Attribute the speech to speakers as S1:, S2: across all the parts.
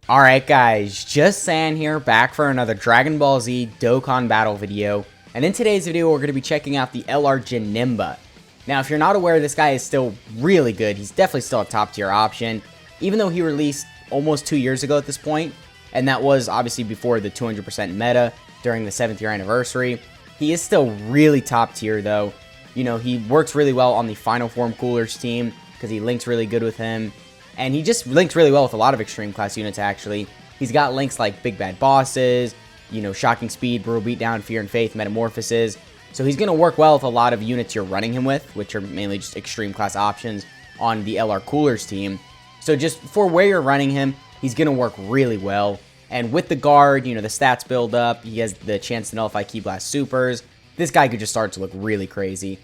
S1: Alright guys, just San here, back for another Dragon Ball Z Dokkan battle video. And in today's video, we're going to be checking out the LR JANEMBA. Now, if you're not aware, this guy is still really good. He's definitely still a top tier option, even though he released almost 2 years ago at this point. And that was obviously before the 200% meta during the 7th year anniversary. He is still really top tier though. You know, he works really well on the Final Form Coolers team because he links really good with him. And he just links really well with a lot of extreme class units, actually. He's got links like Big Bad Bosses, you know, Shocking Speed, Brutal Beatdown, Fear and Faith, Metamorphoses. So he's going to work well with a lot of units you're running him with, which are mainly just extreme class options on the LR Coolers team. So just for where you're running him, he's going to work really well. And with the guard, you know, the stats build up. He has the chance to nullify Ki Blast Supers. This guy could just start to look really crazy.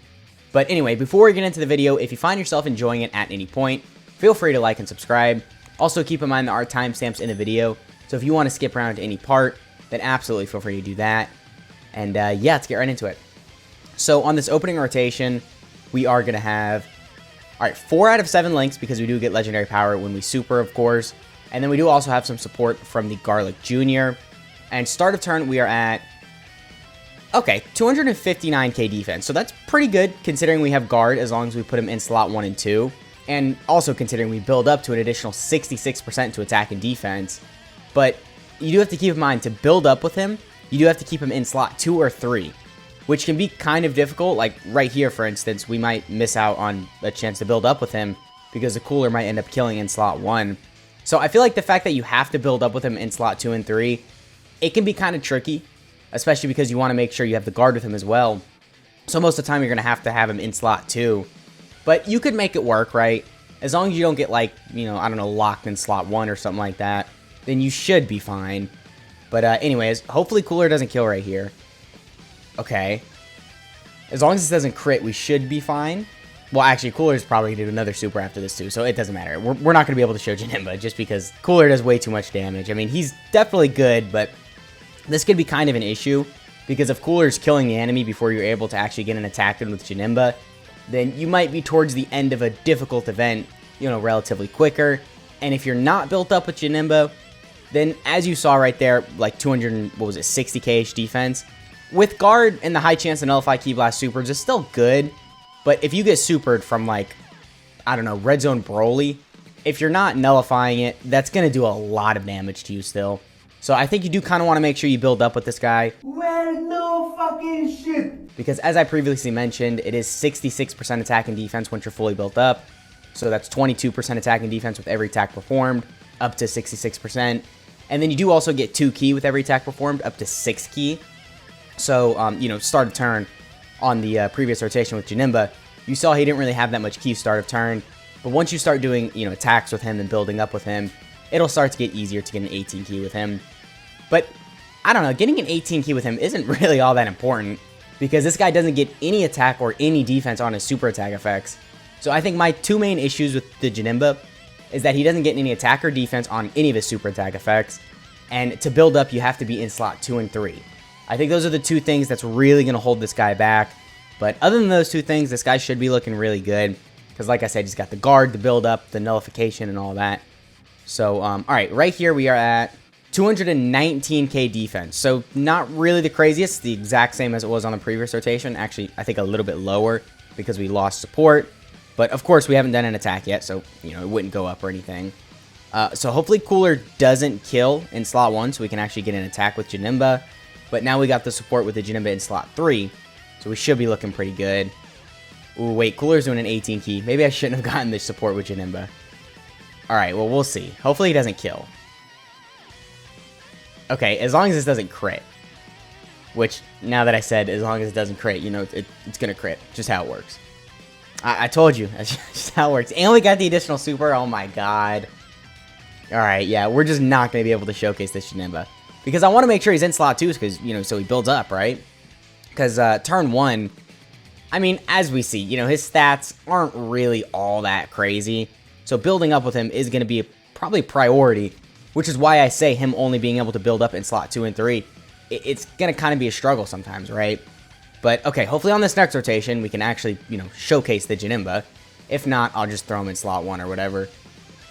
S1: But anyway, before we get into the video, if you find yourself enjoying it at any point, feel free to like and subscribe. Also, keep in mind there are timestamps in the video, so if you want to skip around to any part, then absolutely feel free to do that. And yeah, let's get right into it. So on this opening rotation, we are going to have, alright, 4 out of 7 links because we do get legendary power when we super, of course. And then we do also have some support from the Garlic Jr. And start of turn, we are at, okay, 259k defense. So that's pretty good considering we have guard as long as we put him in slot 1 and 2. And also considering we build up to an additional 66% to attack and defense. But you do have to keep in mind, to build up with him, you do have to keep him in slot 2 or 3. Which can be kind of difficult. Like right here, for instance, we might miss out on a chance to build up with him because the cooler might end up killing in slot 1. So I feel like the fact that you have to build up with him in slot 2 and 3, it can be kind of tricky. Especially because you want to make sure you have the guard with him as well. So most of the time you're going to have him in slot 2. But you could make it work, right? As long as you don't get, like, you know, I don't know, locked in slot 1 or something like that, then you should be fine. But anyways, hopefully Cooler doesn't kill right here. Okay. As long as this doesn't crit, we should be fine. Well, actually, Cooler's probably going to do another super after this too, so it doesn't matter. We're not going to be able to show JANEMBA just because Cooler does way too much damage. I mean, he's definitely good, but this could be kind of an issue because if Cooler's killing the enemy before you're able to actually get an attack in with JANEMBA, then you might be towards the end of a difficult event, you know, relatively quicker. And if you're not built up with JANEMBA, then as you saw right there, like 60k defense, with guard and the high chance to nullify Ki Blast Supers is still good. But if you get supered from, like, I don't know, Red Zone Broly, if you're not nullifying it, that's going to do a lot of damage to you still. So I think you do kind of want to make sure you build up with this guy.
S2: Well, no fucking shit.
S1: Because as I previously mentioned, it is 66% attack and defense once you're fully built up. So that's 22% attack and defense with every attack performed, up to 66%. And then you do also get 2 ki with every attack performed, up to 6 ki. So, you know, start of turn on the previous rotation with JANEMBA, you saw he didn't really have that much ki start of turn. But once you start doing, you know, attacks with him and building up with him, it'll start to get easier to get an 18 ki with him. But, I don't know, getting an 18 ki with him isn't really all that important, because this guy doesn't get any attack or any defense on his super attack effects. So I think my 2 main issues with the JANEMBA is that he doesn't get any attack or defense on any of his super attack effects, and to build up you have to be in slot 2 and 3. I think those are the 2 things that's really going to hold this guy back, but other than those 2 things, this guy should be looking really good, because like I said, he's got the guard, the build up, the nullification, and all that. So, alright, right here we are at 219k defense. So, not really the craziest, the exact same as it was on the previous rotation. Actually, I think a little bit lower because we lost support. But, of course, we haven't done an attack yet, so, you know, it wouldn't go up or anything. So, hopefully Cooler doesn't kill in slot 1 so we can actually get an attack with JANEMBA. But now we got the support with the JANEMBA in slot 3, so we should be looking pretty good. Ooh, wait, Cooler's doing an 18 ki. Maybe I shouldn't have gotten the support with JANEMBA. Alright, well, we'll see. Hopefully he doesn't kill. Okay, as long as this doesn't crit. Which, now that I said, as long as it doesn't crit, you know, it's going to crit. Just how it works. I told you. That's just how it works. And we got the additional super. Oh my god. Alright, yeah, we're just not going to be able to showcase this JANEMBA. Because I want to make sure he's in slot 2, because, you know, so he builds up, right? Because turn 1, I mean, as we see, you know, his stats aren't really all that crazy. So building up with him is going to be probably a priority, which is why I say him only being able to build up in slot 2 and 3. It's going to kind of be a struggle sometimes, right? But, okay, hopefully on this next rotation, we can actually, you know, showcase the JANEMBA. If not, I'll just throw him in slot 1 or whatever.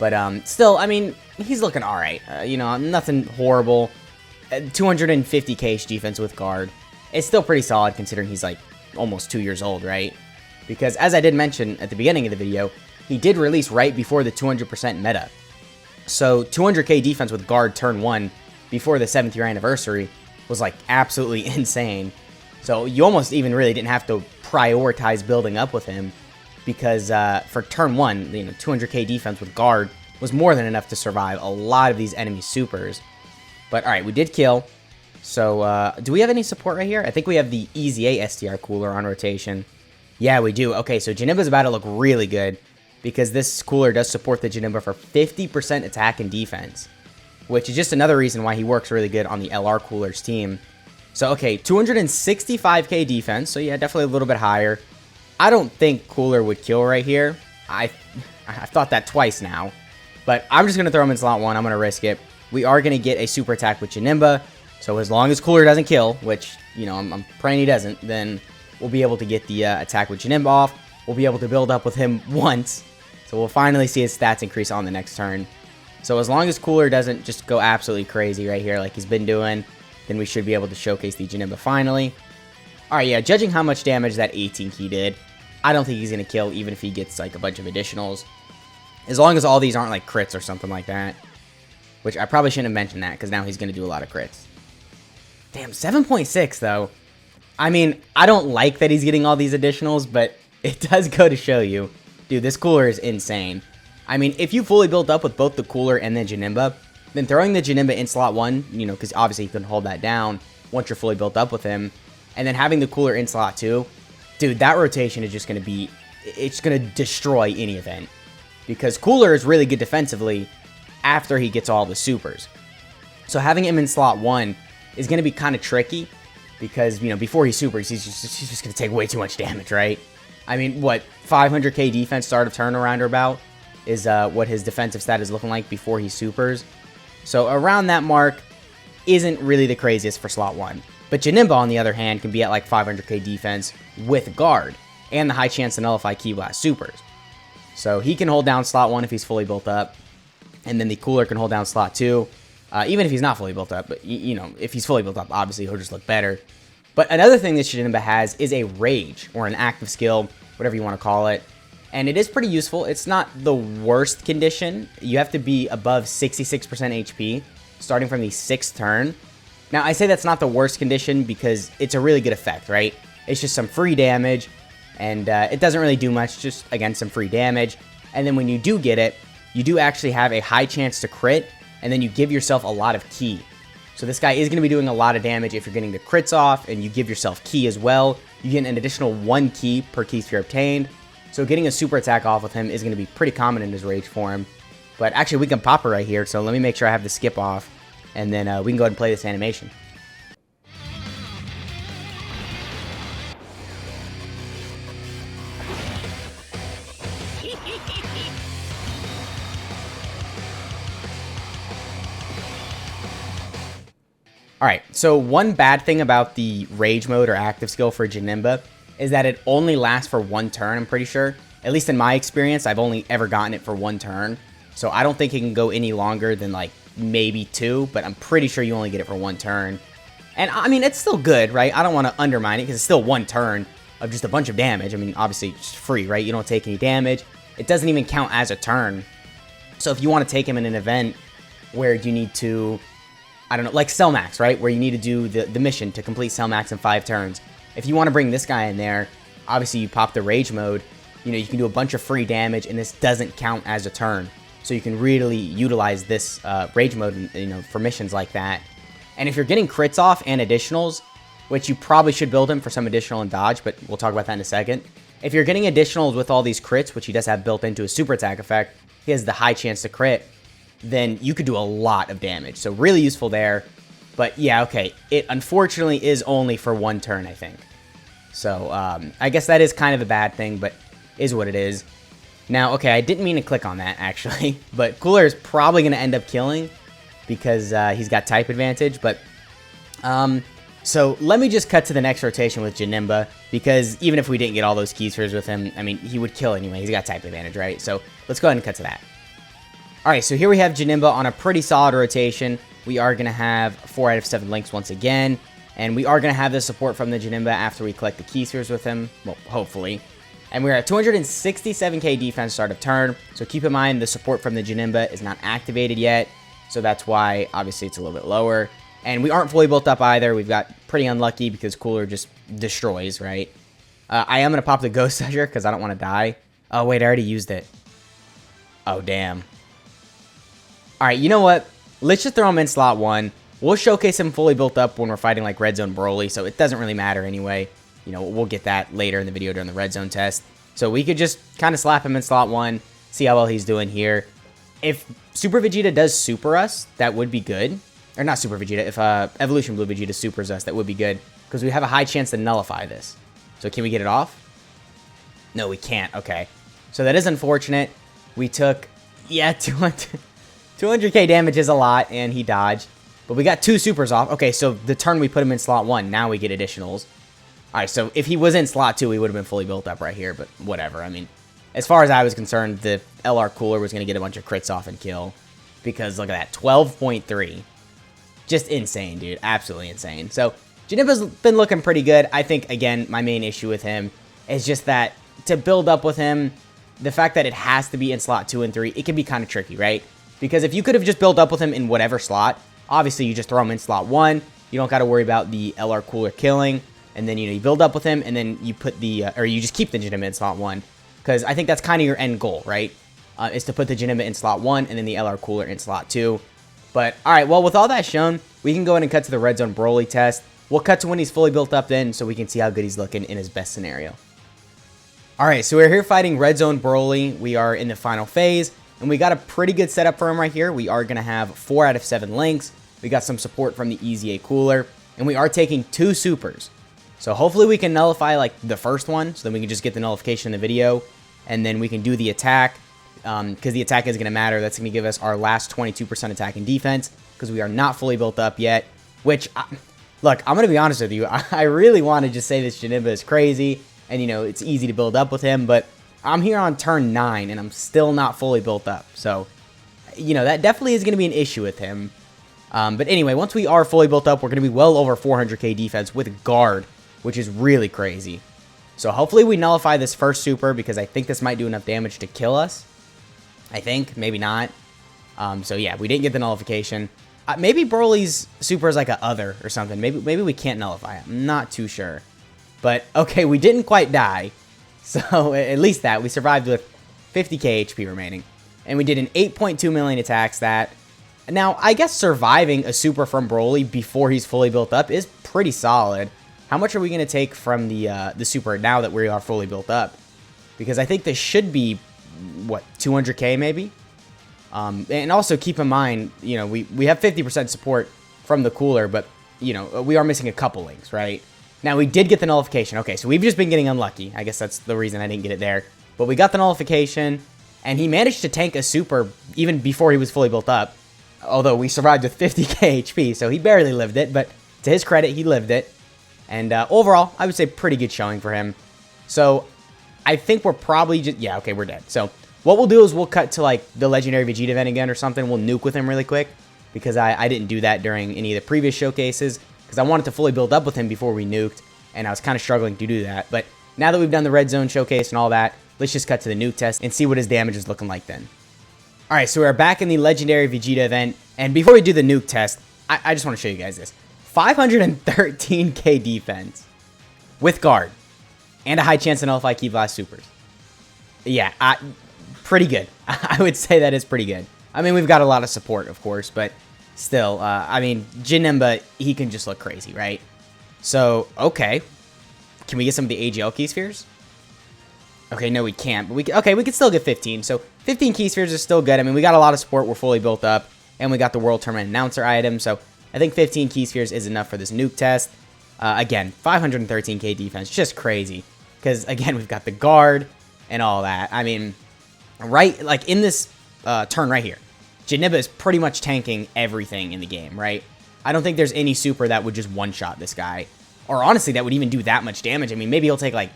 S1: But still, I mean, he's looking alright. You know, nothing horrible. 250 KH defense with guard. It's still pretty solid considering he's like almost 2 years old, right? Because as I did mention at the beginning of the video, he did release right before the 200% meta. So 200k defense with guard turn 1 before the 7th year anniversary was like absolutely insane. So you almost even really didn't have to prioritize building up with him because for turn 1, you know, 200k defense with guard was more than enough to survive a lot of these enemy supers. But alright, we did kill. So do we have any support right here? I think we have the EZA STR cooler on rotation. Yeah, we do. Okay, so JANEMBA's about to look really good because this cooler does support the JANEMBA for 50% attack and defense, which is just another reason why he works really good on the LR cooler's team. So, okay, 265k defense, so yeah, definitely a little bit higher. I don't think cooler would kill right here. I've thought that twice now, but I'm just going to throw him in slot 1. I'm going to risk it. We are going to get a super attack with JANEMBA, so as long as cooler doesn't kill, which, you know, I'm praying he doesn't, then we'll be able to get the attack with JANEMBA off. We'll be able to build up with him once. So we'll finally see his stats increase on the next turn. So as long as cooler doesn't just go absolutely crazy right here like he's been doing, then we should be able to showcase the JANEMBA finally. Alright, yeah, judging how much damage that 18 key did, I don't think he's going to kill even if he gets like a bunch of additionals. As long as all these aren't like crits or something like that. Which I probably shouldn't have mentioned that because now he's going to do a lot of crits. Damn, 7.6 though. I mean, I don't like that he's getting all these additionals, but it does go to show you. Dude, this cooler is insane. I mean, if you fully built up with both the cooler and the JANEMBA, then throwing the JANEMBA in slot 1, you know, because obviously you can hold that down once you're fully built up with him, and then having the cooler in slot 2, dude, that rotation is just going to be, it's going to destroy any event. Because cooler is really good defensively after he gets all the supers. So having him in slot 1 is going to be kind of tricky because, you know, before he supers, he's just going to take way too much damage, right? I mean, what, 500k defense start of turn around or about is what his defensive stat is looking like before he supers. So around that mark isn't really the craziest for slot 1. But JANEMBA, on the other hand, can be at like 500k defense with guard and the high chance to nullify Ki Blast supers. So he can hold down slot 1 if he's fully built up, and then the cooler can hold down slot 2. Even if he's not fully built up, but, you know, if he's fully built up, obviously he'll just look better. But another thing that JANEMBA has is a rage, or an active skill, whatever you want to call it. And it is pretty useful. It's not the worst condition. You have to be above 66% HP, starting from the 6th turn. Now, I say that's not the worst condition because it's a really good effect, right? It's just some free damage, and it doesn't really do much, just, again, some free damage. And then when you do get it, you do actually have a high chance to crit, and then you give yourself a lot of ki. So this guy is going to be doing a lot of damage if you're getting the crits off, and you give yourself ki as well. You get an additional 1 ki per ki sphere obtained. So getting a super attack off with him is going to be pretty common in his rage form. But actually, we can pop it right here, so let me make sure I have the skip off, and then we can go ahead and play this animation. Alright, so one bad thing about the rage mode or active skill for JANEMBA is that it only lasts for 1 turn, I'm pretty sure. At least in my experience, I've only ever gotten it for 1 turn. So I don't think it can go any longer than like maybe 2, but I'm pretty sure you only get it for 1 turn. And I mean, it's still good, right? I don't want to undermine it because it's still 1 turn of just a bunch of damage. I mean, obviously it's free, right? You don't take any damage. It doesn't even count as a turn. So if you want to take him in an event where you need to, I don't know, like Cell Max, right? Where you need to do the mission to complete Cell Max in 5 turns. If you want to bring this guy in there, obviously you pop the rage mode, you know, you can do a bunch of free damage, and this doesn't count as a turn. So you can really utilize this rage mode, you know, for missions like that. And if you're getting crits off and additionals, which you probably should build him for some additional and dodge, but we'll talk about that in a second. If you're getting additionals with all these crits, which he does have built into his super attack effect, he has the high chance to crit, then you could do a lot of damage. So really useful there. But yeah, okay, it unfortunately is only for 1 turn, I think. So I guess that is kind of a bad thing, but is what it is. Now, okay, I didn't mean to click on that, actually. But Cooler is probably going to end up killing because he's got type advantage. But so let me just cut to the next rotation with JANEMBA, because even if we didn't get all those key spheres with him, I mean, he would kill anyway. He's got type advantage, right? So let's go ahead and cut to that. Alright, so here we have JANEMBA on a pretty solid rotation. We are going to have 4 out of 7 links once again. And we are going to have the support from the JANEMBA after we collect the key spheres with him. Well, hopefully. And we're at 267k defense start of turn. So keep in mind the support from the JANEMBA is not activated yet. So that's why, obviously, it's a little bit lower. And we aren't fully built up either. We've got pretty unlucky because Cooler just destroys, right? I am going to pop the Ghost Usher because I don't want to die. Oh, wait, I already used it. Oh, damn. Alright, you know what? Let's just throw him in slot 1. We'll showcase him fully built up when we're fighting like Red Zone Broly, so it doesn't really matter anyway. You know, we'll get that later in the video during the Red Zone test. So we could just kind of slap him in slot 1, see how well he's doing here. If Super Vegeta does super us, that would be good. Or not Super Vegeta, if Evolution Blue Vegeta supers us, that would be good. Because we have a high chance to nullify this. So can we get it off? No, we can't. Okay. So that is unfortunate. We took, yeah, 200k damage is a lot, and he dodged. But we got 2 supers off. Okay, so the turn we put him in slot 1, now we get additionals. Alright, so if he was in slot 2, he would have been fully built up right here, but whatever. I mean, as far as I was concerned, the LR Cooler was going to get a bunch of crits off and kill. Because look at that, 12.3. Just insane, dude. Absolutely insane. So, JANEMBA's been looking pretty good. I think, again, my main issue with him is just that to build up with him, the fact that it has to be in slot 2 and 3, it can be kind of tricky, right? Because if you could have just built up with him in whatever slot, obviously you just throw him in slot 1. You don't got to worry about the LR Cooler killing. And then, you know, you build up with him, and then you put the, or you just keep the JANEMBA in slot 1. Because I think that's kind of your end goal, right? Is to put the JANEMBA in slot 1, and then the LR Cooler in slot 2. But, alright, well, with all that shown, we can go ahead and cut to the Red Zone Broly test. We'll cut to when he's fully built up then, so we can see how good he's looking in his best scenario. Alright, so we're here fighting Red Zone Broly. We are in the final phase, and we got a pretty good setup for him right here. We are going to have 4 out of 7 links. We got some support from the EZA Cooler, and we are taking 2 supers. So hopefully we can nullify like the first one, so then we can just get the nullification in the video, and then we can do the attack, because the attack is going to matter. That's going to give us our last 22% attack and defense, because we are not fully built up yet, which, look, I'm going to be honest with you, I really want to just say this JANEMBA is crazy, and, you know, it's easy to build up with him, but I'm here on turn 9, and I'm still not fully built up, so, you know, that definitely is going to be an issue with him. But anyway, once we are fully built up, we're going to be well over 400k defense with guard, which is really crazy. So hopefully we nullify this first super, because I think this might do enough damage to kill us. I think, maybe not. So yeah, we didn't get the nullification. Maybe Broly's super is like a other or something. Maybe we can't nullify it. I'm not too sure. But okay, we didn't quite die. So at least that. We survived with 50k HP remaining. And we did an 8.2 million attacks that. Now, I guess surviving a super from Broly before he's fully built up is pretty solid. How much are we going to take from the super now that we are fully built up? Because I think this should be, what, 200k maybe? And also keep in mind, you know, we have 50% support from the Cooler, but, you know, we are missing a couple links, right? Now, we did get the nullification. Okay, so we've just been getting unlucky. I guess that's the reason I didn't get it there. But we got the nullification, and he managed to tank a super even before he was fully built up. Although we survived with 50k HP, so he barely lived it, but to his credit, he lived it. And overall, I would say pretty good showing for him. So I think we're probably just, yeah, okay, we're dead. So what we'll do is we'll cut to like the Legendary Vegeta event again or something. We'll nuke with him really quick, because I didn't do that during any of the previous showcases, because I wanted to fully build up with him before we nuked, and I was kind of struggling to do that. But now that we've done the Red Zone showcase and all that, let's just cut to the nuke test and see what his damage is looking like then. Alright, so we're back in the Legendary Vegeta event, and before we do the nuke test, I just want to show you guys this. 513k defense with guard and a high chance to nullify Key Blast supers. Yeah, pretty good. I would say that is pretty good. I mean, we've got a lot of support, of course, but still, I mean, JANEMBA, he can just look crazy, right? So, okay. Can we get some of the AGL Key Spheres? Okay, no, we can't, but we can still get 15. So 15 Key Spheres is still good. I mean, we got a lot of support. We're fully built up, and we got the World Tournament Announcer item. So I think 15 Key Spheres is enough for this nuke test. Again, 513k defense, just crazy. Because again, we've got the guard and all that. I mean, right, like in this turn right here, JANEMBA is pretty much tanking everything in the game, right? I don't think there's any super that would just one-shot this guy, or honestly, that would even do that much damage. I mean, maybe he'll take like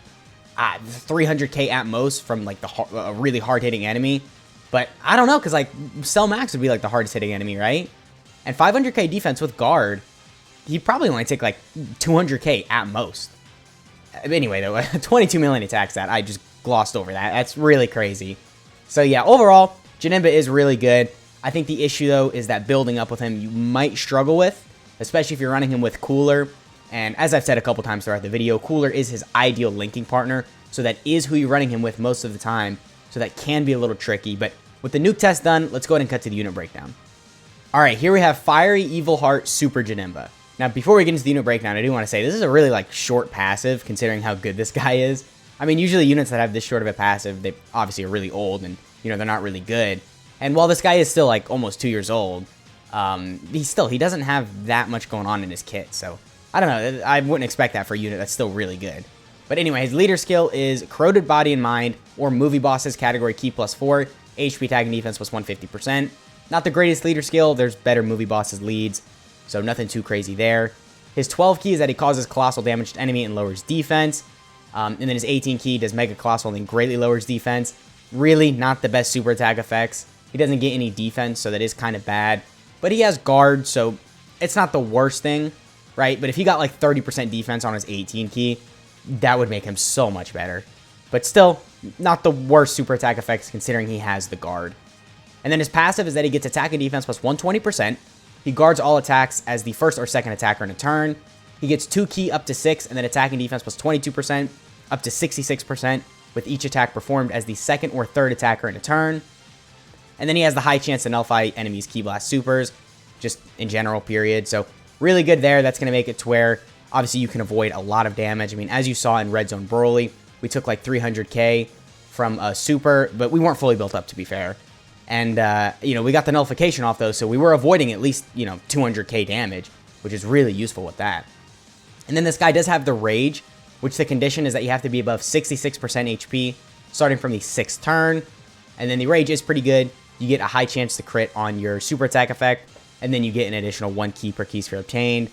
S1: 300k at most from like a really hard-hitting enemy, But I don't know, because like Cell Max would be like the hardest hitting enemy, right? And 500k defense with guard, he'd probably only take like 200k at most. Anyway, though, 22 million attack stat. I just glossed over that. That's really crazy. So yeah, overall, JANEMBA is really good. I think the issue, though, is that building up with him you might struggle with, especially if you're running him with Cooler. And as I've said a couple times throughout the video, Cooler is his ideal linking partner, so that is who you're running him with most of the time. So that can be a little tricky, but with the nuke test done, let's go ahead and cut to the unit breakdown. Alright, here we have Fiery Evil Heart Super JANEMBA. Now, before we get into the unit breakdown, I do want to say this is a really like short passive, considering how good this guy is. I mean, usually units that have this short of a passive, they obviously are really old, and you know, they're not really good. And while this guy is still like almost 2 years old, he doesn't have that much going on in his kit, so I don't know, I wouldn't expect that for a unit that's still really good. But anyway, his leader skill is Corroded Body and Mind, or Movie Bosses category key +4, HP attack and defense plus 150%. Not the greatest leader skill, there's better Movie Bosses leads, so nothing too crazy there. His 12 key is that he causes colossal damage to enemy and lowers defense. And then his 18 key does Mega Colossal and greatly lowers defense. Really not the best super attack effects. He doesn't get any defense, so that is kind of bad. But he has guard, so it's not the worst thing, right? But if he got like 30% defense on his 18 key, that would make him so much better. But still, not the worst super attack effects considering he has the guard. And then his passive is that he gets attack and defense plus 120%. He guards all attacks as the first or second attacker in a turn. He gets 2 key up to 6, and then attack and defense plus 22%, up to 66%, with each attack performed as the second or third attacker in a turn. And then he has the high chance to nullify enemies' Ki Blast supers, just in general, period. So really good there. That's going to make it to where, obviously, you can avoid a lot of damage. I mean, as you saw in Red Zone Broly, we took like 300k from a super, but we weren't fully built up, to be fair. And, you know, we got the nullification off those, so we were avoiding at least, you know, 200k damage, which is really useful with that. And then this guy does have the Rage, which the condition is that you have to be above 66% HP starting from the 6th turn. And then the Rage is pretty good. You get a high chance to crit on your super attack effect, and then you get an additional 1 key per key sphere obtained.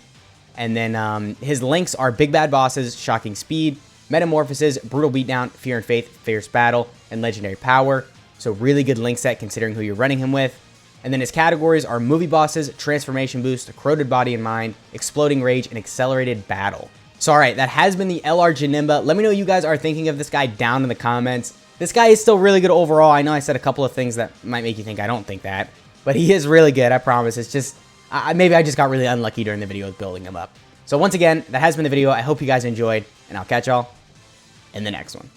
S1: And then his links are Big Bad Bosses, Shocking Speed, Metamorphoses, Brutal Beatdown, Fear and Faith, Fierce Battle, and Legendary Power. So really good link set considering who you're running him with. And then his categories are Movie Bosses, Transformation Boost, Corroded Body and Mind, Exploding Rage, and Accelerated Battle. So alright, that has been the LR JANEMBA. Let me know what you guys are thinking of this guy down in the comments. This guy is still really good overall. I know I said a couple of things that might make you think I don't think that, but he is really good, I promise. It's just, maybe I just got really unlucky during the video with building him up. So once again, that has been the video. I hope you guys enjoyed, and I'll catch y'all in the next one.